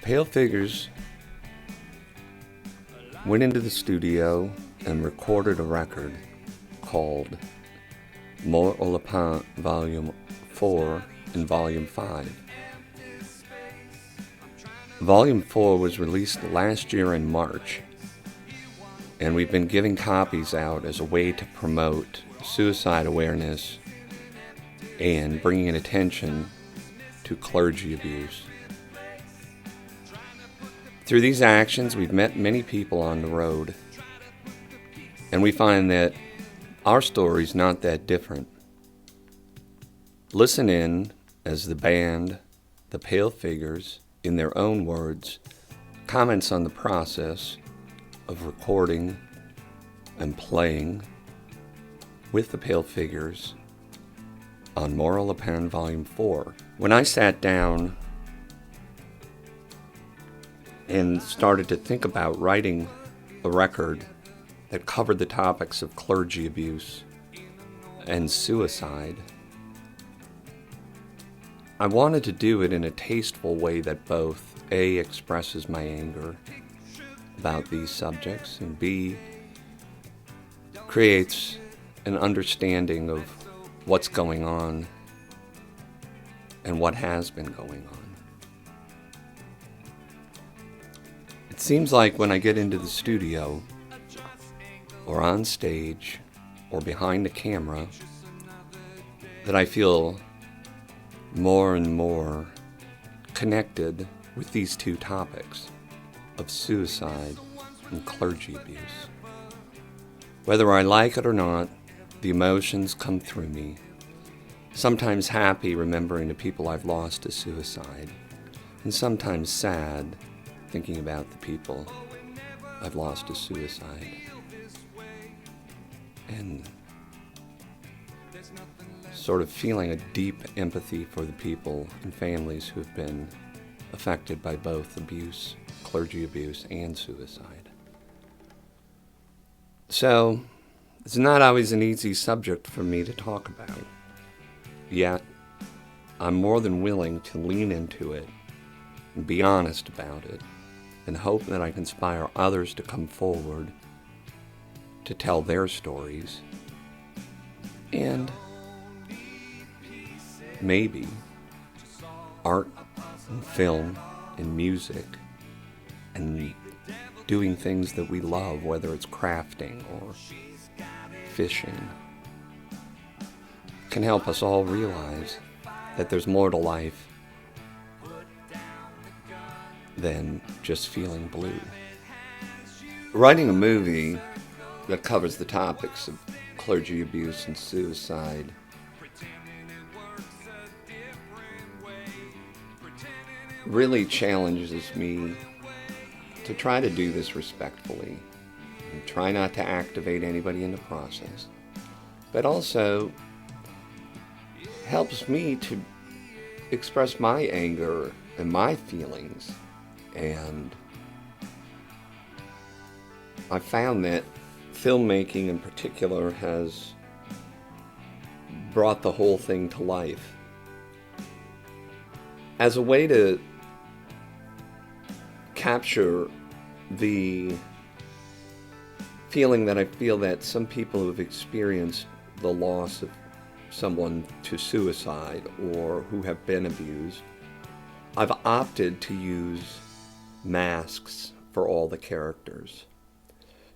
Pale Figures went into the studio and recorded a record called Mort au Lapin Volume 4 and Volume 5. Volume 4 was released last year in March, and we've been giving copies out as a way to promote suicide awareness and bringing attention to clergy abuse. Through these actions, we've met many people on the road, and we find that our story's not that different. Listen in as the band, the Pale Figures, in their own words, comments on the process of recording and playing with the Pale Figures on Mort au Lapin Volume 4. When I sat down and started to think about writing a record that covered the topics of clergy abuse and suicide, I wanted to do it in a tasteful way that both A, expresses my anger about these subjects, and B, creates an understanding of what's going on and what has been going on. It seems like when I get into the studio, or on stage, or behind the camera, that I feel more and more connected with these two topics of suicide and clergy abuse. Whether I like it or not, the emotions come through me. Sometimes happy, remembering the people I've lost to suicide, and sometimes sad, thinking about the people I've lost to suicide. And sort of feeling a deep empathy for the people and families who've been affected by both abuse, clergy abuse, and suicide. So, it's not always an easy subject for me to talk about. Yet, I'm more than willing to lean into it and be honest about it, and hope that I can inspire others to come forward to tell their stories, and maybe art and film and music and doing things that we love, whether it's crafting or fishing, can help us all realize that there's more to life than just feeling blue. Writing a movie that covers the topics of clergy abuse and suicide really challenges me to try to do this respectfully and try not to activate anybody in the process, but also helps me to express my anger and my feelings. And I found that filmmaking in particular has brought the whole thing to life as a way to capture the feeling that I feel that some people who have experienced the loss of someone to suicide or who have been abused. I've opted to use masks for all the characters.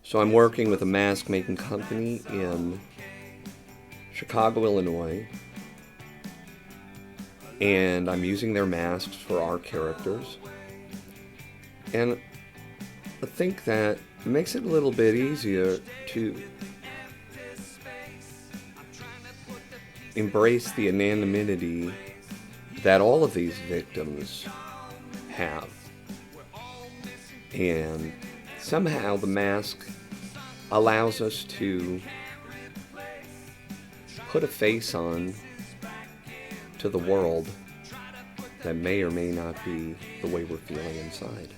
So I'm working with a mask making company in Chicago, Illinois, and I'm using their masks for our characters. And I think that it makes it a little bit easier to embrace the anonymity that all of these victims have. And somehow the mask allows us to put a face on to the world that may or may not be the way we're feeling inside.